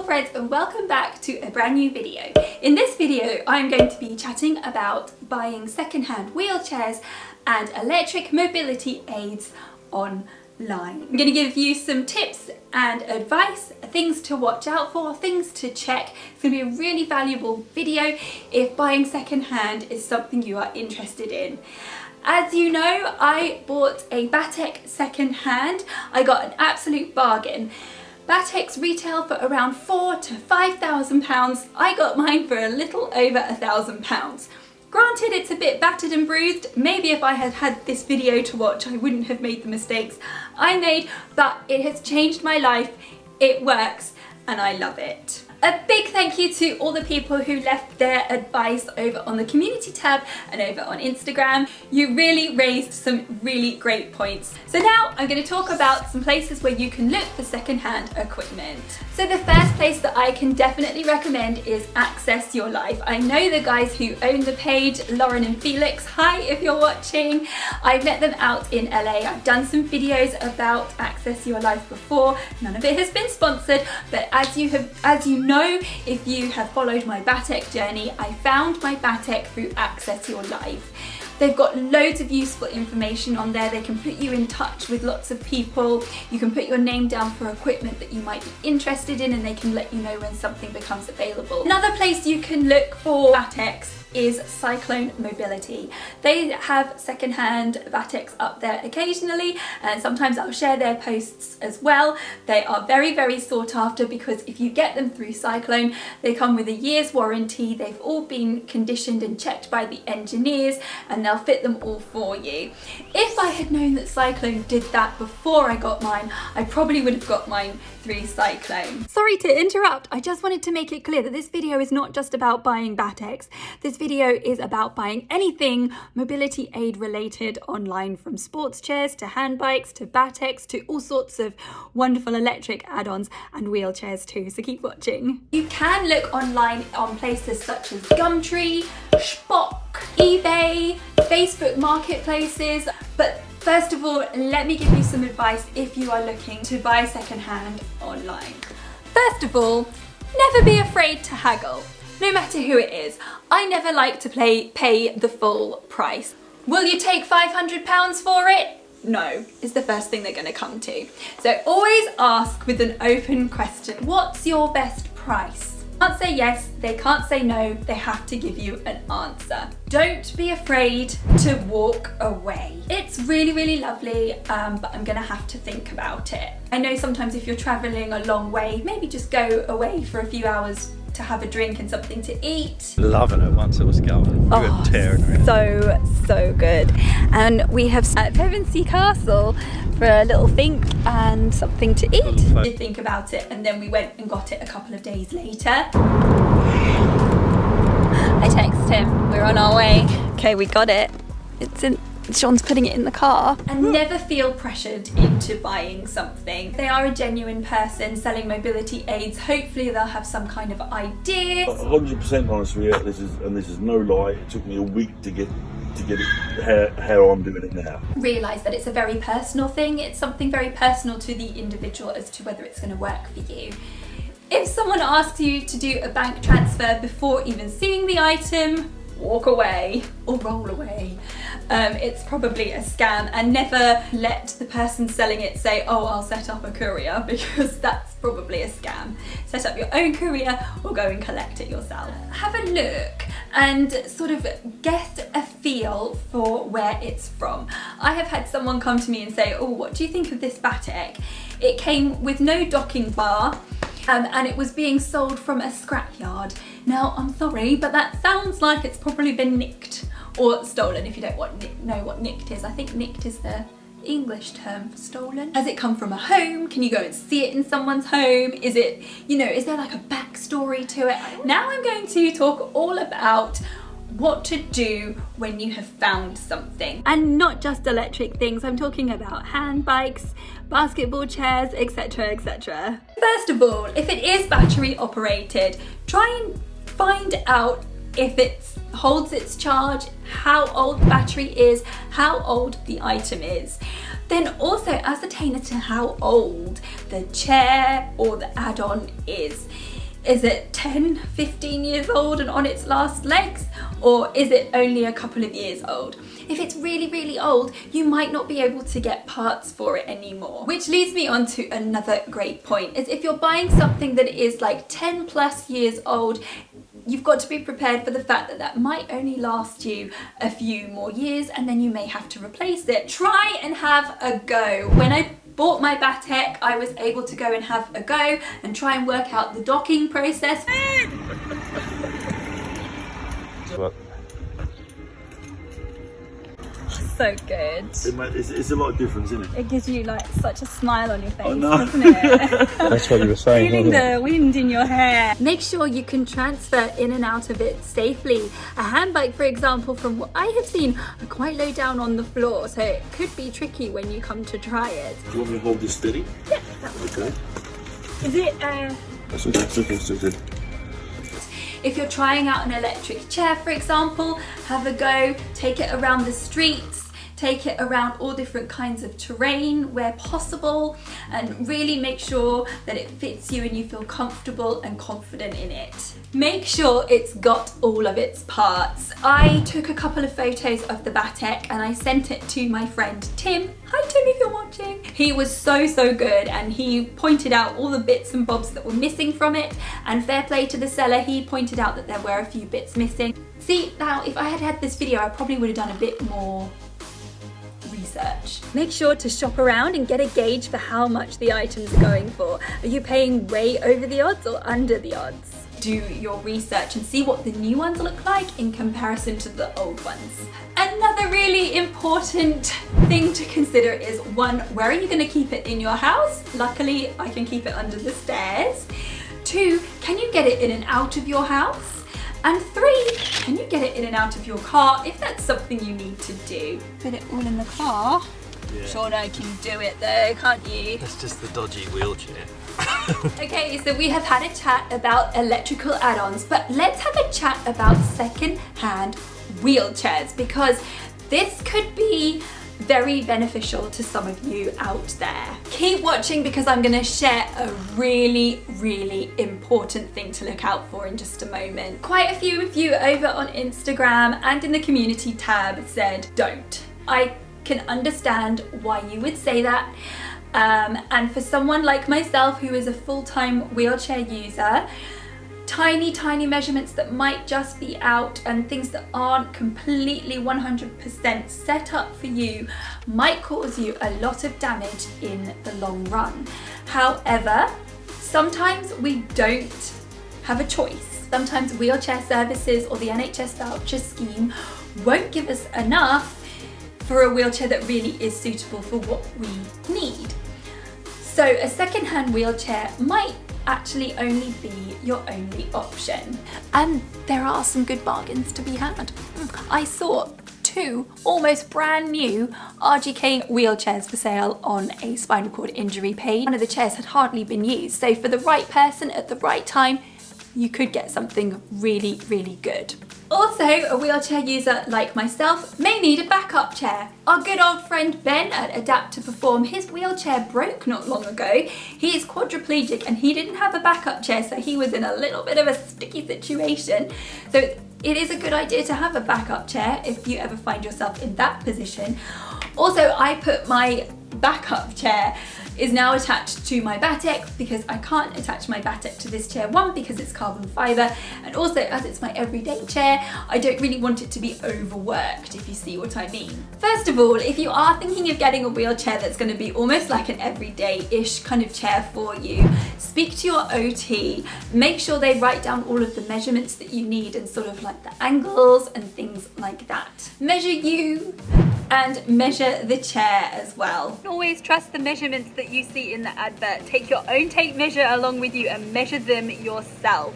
friends, and welcome back to a brand new video. In this video I'm going to be chatting about buying second-hand wheelchairs and electric mobility aids online. I'm going to give you some tips and advice, things to watch out for, things to check. It's going to be a really valuable video if buying second-hand is something you are interested in. As you know, I bought a Batek second-hand. I got an absolute bargain. Batek's retail for around £4,000 to £5,000. I got mine for a little over £1,000. Granted, it's a bit battered and bruised. Maybe if I had had this video to watch, I wouldn't have made the mistakes I made, but it has changed my life. It works and I love it. A big thank you to all the people who left their advice over on the community tab and over on Instagram. You really raised some really great points. So now I'm going to talk about some places where you can look for second-hand equipment. So the first place that I can definitely recommend is Access Your Life. I know the guys who own the page, Lauren and Felix. Hi if you're watching. I've met them out in LA. I've done some videos about Access Your Life before. None of it has been sponsored, but as you know, if you have followed my Batek journey, I found my Batek through Access Your Life. They've got loads of useful information on there. They can put you in touch with lots of people. You can put your name down for equipment that you might be interested in and they can let you know when something becomes available. Another place you can look for Bateks is Cyclone Mobility. They have second-hand Bateks up there occasionally, and sometimes I'll share their posts as well. They are very, very sought after because if you get them through Cyclone, they come with a year's warranty. They've all been conditioned and checked by the engineers and they'll fit them all for you. If I had known that Cyclone did that before I got mine, I probably would have got mine through Cyclone. Sorry to interrupt, I just wanted to make it clear that this video is not just about buying Bateks. This video is about buying anything mobility aid related online, from sports chairs to hand bikes to Bateks to all sorts of wonderful electric add-ons and wheelchairs too, so keep watching. You can look online on places such as Gumtree, Spock, eBay, Facebook marketplaces, but first of all, let me give you some advice if you are looking to buy second-hand online. First of all, never be afraid to haggle. No matter who it is, I never like to pay the full price. Will you take £500 for it? No, is the first thing they're going to come to. So always ask with an open question. What's your best price? They can't say yes, they can't say no, they have to give you an answer. Don't be afraid to walk away. It's really, really lovely, but I'm gonna have to think about it. I know sometimes if you're traveling a long way, maybe just go away for a few hours to have a drink and something to eat. Loving it once it was going. We were tearing around. So good. And we have at Pevensey Castle for a little think and something to eat. We did think about it and then we went and got it a couple of days later. I text him, we're on our way. Okay, we got it. It's in. Sean's putting it in the car. And never feel pressured into buying something. They are a genuine person selling mobility aids. Hopefully they'll have some kind of idea. 100% honest with you, this is no lie. It took me a week to get it how I'm doing it now. Realise that it's a very personal thing. It's something very personal to the individual as to whether it's going to work for you. If someone asks you to do a bank transfer before even seeing the item, walk away or roll away. It's probably a scam, and never let the person selling it say, oh, I'll set up a courier, because that's probably a scam. Set up your own courier or go and collect it yourself. Have a look and sort of get a feel for where it's from. I have had someone come to me and say, oh, what do you think of this Batek? It came with no docking bar, and it was being sold from a scrapyard. Now, I'm sorry, but that sounds like it's probably been nicked or stolen. If you don't know what nicked is, I think nicked is the English term for stolen. Has it come from a home? Can you go and see it in someone's home? Is it, is there like a backstory to it? Now I'm going to talk all about what to do when you have found something. And not just electric things, I'm talking about hand bikes, basketball chairs, etc, etc. First of all, if it is battery operated, try and find out if it holds its charge, how old the battery is, how old the item is. Then also ascertain as to how old the chair or the add-on is. Is it 10, 15 years old and on its last legs? Or is it only a couple of years old? If it's really, really old, you might not be able to get parts for it anymore. Which leads me on to another great point, is if you're buying something that is like 10 plus years old, you've got to be prepared for the fact that that might only last you a few more years and then you may have to replace it. Try and have a go. When I bought my Batek, I was able to go and have a go and try and work out the docking process. So good. It's a lot of difference, isn't it? It gives you like such a smile on your face, know. doesn't it? That's what you were saying. Feeling wasn't it? the wind in your hair. Make sure you can transfer in and out of it safely. A handbike, for example, from what I have seen, are quite low down on the floor, so it could be tricky when you come to try it. Do you want me to hold this steady? Yeah, that would be Okay. good. Is it That's okay, it's okay, it's okay. If you're trying out an electric chair, for example, have a go, take it around the streets, take it around all different kinds of terrain where possible, and really make sure that it fits you and you feel comfortable and confident in it. Make sure it's got all of its parts. I took a couple of photos of the Batek and I sent it to my friend Tim. Hi Tim, if you're watching. He was so good, and he pointed out all the bits and bobs that were missing from it, and fair play to the seller, he pointed out that there were a few bits missing. See, now if I had had this video, I probably would have done a bit more research. Make sure to shop around and get a gauge for how much the items are going for. Are you paying way over the odds or under the odds? Do your research and see what the new ones look like in comparison to the old ones. Another really important thing to consider is, one, where are you going to keep it in your house? Luckily, I can keep it under the stairs. 2, can you get it in and out of your house? And 3, can you get it in and out of your car if that's something you need to do? Put it all in the car. Yeah. Sure, I can do it though, can't you? That's just the dodgy wheelchair. Okay, so we have had a chat about electrical add-ons, but let's have a chat about second-hand wheelchairs, because this could be very beneficial to some of you out there. Keep watching, because I'm going to share a really important thing to look out for in just a moment. Quite a few of you over on Instagram and in the community tab said don't. I can understand why you would say that. And for someone like myself who is a full-time wheelchair user, tiny measurements that might just be out and things that aren't completely 100% set up for you might cause you a lot of damage in the long run. However, sometimes we don't have a choice. Sometimes wheelchair services or the NHS voucher scheme won't give us enough for a wheelchair that really is suitable for what we need. So a second-hand wheelchair might actually only be your only option. And there are some good bargains to be had. I saw 2 almost brand new RGK wheelchairs for sale on a spinal cord injury page. One of the chairs had hardly been used, so for the right person at the right time, you could get something really good. Also, a wheelchair user like myself may need a backup chair. Our good old friend Ben at Adapt to Perform, his wheelchair broke not long ago. He is quadriplegic and he didn't have a backup chair, so he was in a little bit of a sticky situation. So it is a good idea to have a backup chair if you ever find yourself in that position. Also, I put my backup chair is now attached to my Batek because I can't attach my Batek to this chair. One, because it's carbon fibre, and also as it's my everyday chair, I don't really want it to be overworked, if you see what I mean. First of all, if you are thinking of getting a wheelchair that's going to be almost like an everyday-ish kind of chair for you, speak to your OT, make sure they write down all of the measurements that you need and sort of like the angles and things like that. Measure you and measure the chair as well. Always trust the measurements that you see in the advert. Take your own tape measure along with you and measure them yourself.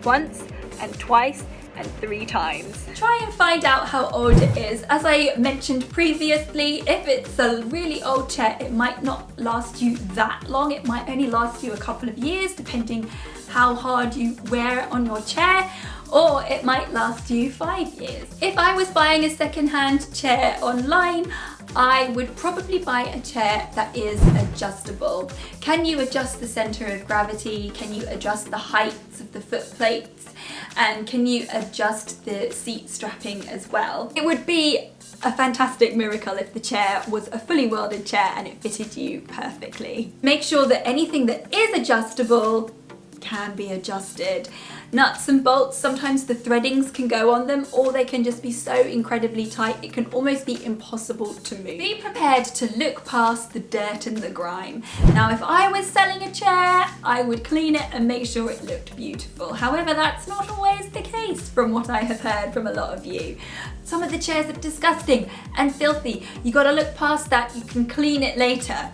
Once and twice and 3 times. Try and find out how old it is. As I mentioned previously, if it's a really old chair, it might not last you that long. It might only last you a couple of years, depending how hard you wear it on your chair. or it might last you 5 years. If I was buying a second-hand chair online, I would probably buy a chair that is adjustable. Can you adjust the center of gravity? Can you adjust the heights of the foot plates? And can you adjust the seat strapping as well? It would be a fantastic miracle if the chair was a fully welded chair and it fitted you perfectly. Make sure that anything that is adjustable can be adjusted. Nuts and bolts, sometimes the threadings can go on them, or they can just be so incredibly tight it can almost be impossible to move. Be prepared to look past the dirt and the grime. Now, if I was selling a chair, I would clean it and make sure it looked beautiful. However, that's not always the case from what I have heard from a lot of you. Some of the chairs are disgusting and filthy. You gotta look past that, you can clean it later.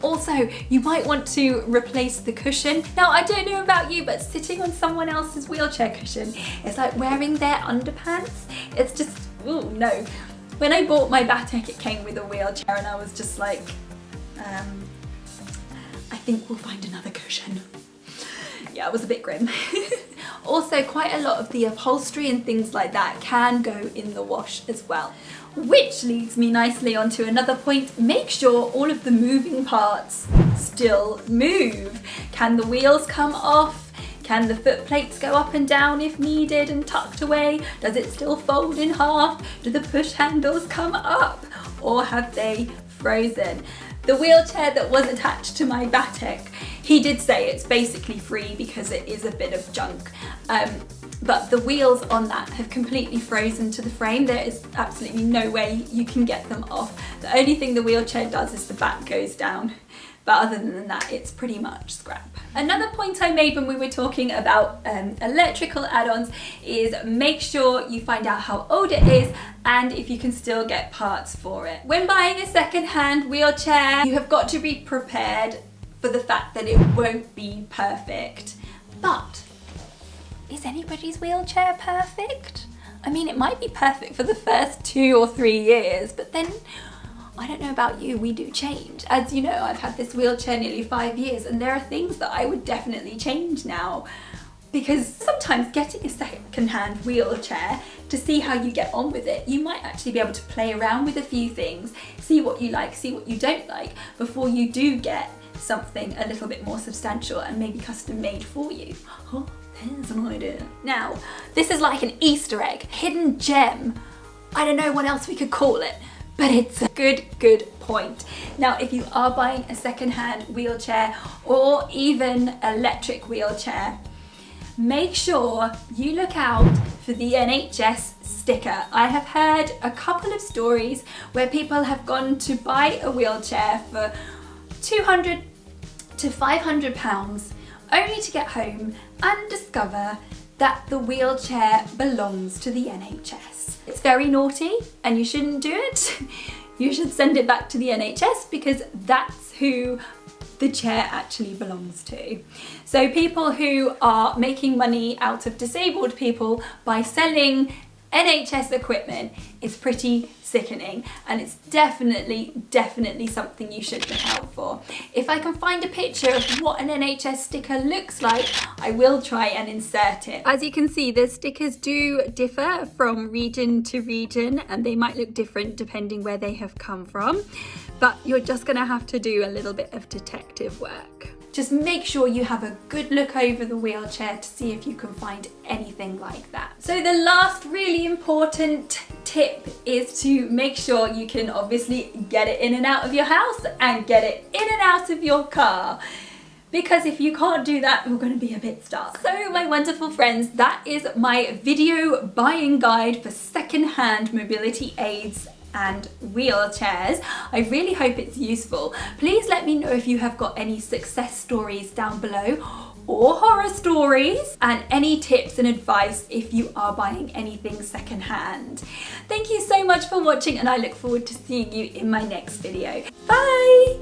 Also, you might want to replace the cushion. Now, I don't know about you, but sitting on someone else's wheelchair cushion is like wearing their underpants. It's just, ooh, no. When I bought my Batek, it came with a wheelchair and I was just like, I think we'll find another cushion. Yeah, it was a bit grim. Also, quite a lot of the upholstery and things like that can go in the wash as well. Which leads me nicely onto another point. Make sure all of the moving parts still move. Can the wheels come off? Can the foot plates go up and down if needed and tucked away? Does it still fold in half? Do the push handles come up? Or have they frozen? The wheelchair that was attached to my Batek, he did say it's basically free because it is a bit of junk. But the wheels on that have completely frozen to the frame. There is absolutely no way you can get them off. The only thing the wheelchair does is the back goes down. But other than that, it's pretty much scrap. Another point I made when we were talking about electrical add-ons is make sure you find out how old it is and if you can still get parts for it. When buying a second-hand wheelchair, you have got to be prepared for the fact that it won't be perfect. But is anybody's wheelchair perfect? I mean, it might be perfect for the first 2 or 3 years, but then, I don't know about you, we do change. As you know, I've had this wheelchair nearly 5 years and there are things that I would definitely change now. Because sometimes getting a second-hand wheelchair to see how you get on with it, you might actually be able to play around with a few things, see what you like, see what you don't like, before you do get something a little bit more substantial and maybe custom made for you. Oh, there's an idea. Now, this is like an Easter egg, hidden gem. I don't know what else we could call it, but it's a good point. Now, if you are buying a second-hand wheelchair or even electric wheelchair, make sure you look out for the NHS sticker. I have heard a couple of stories where people have gone to buy a wheelchair for £200 to £500 only to get home and discover that the wheelchair belongs to the NHS. It's very naughty and you shouldn't do it. You should send it back to the NHS because that's who the chair actually belongs to. So people who are making money out of disabled people by selling NHS equipment is pretty sickening, and it's definitely something you should look out for. If I can find a picture of what an NHS sticker looks like, I will try and insert it. As you can see, the stickers do differ from region to region and they might look different depending where they have come from, but you're just gonna have to do a little bit of detective work. Just make sure you have a good look over the wheelchair to see if you can find anything like that. So the last really important tip is to make sure you can obviously get it in and out of your house and get it in and out of your car. Because if you can't do that, you're going to be a bit stuck. So my wonderful friends, that is my video buying guide for second-hand mobility aids and wheelchairs. I really hope it's useful. Please let me know if you have got any success stories down below or horror stories and any tips and advice if you are buying anything secondhand. Thank you so much for watching and I look forward to seeing you in my next video. Bye!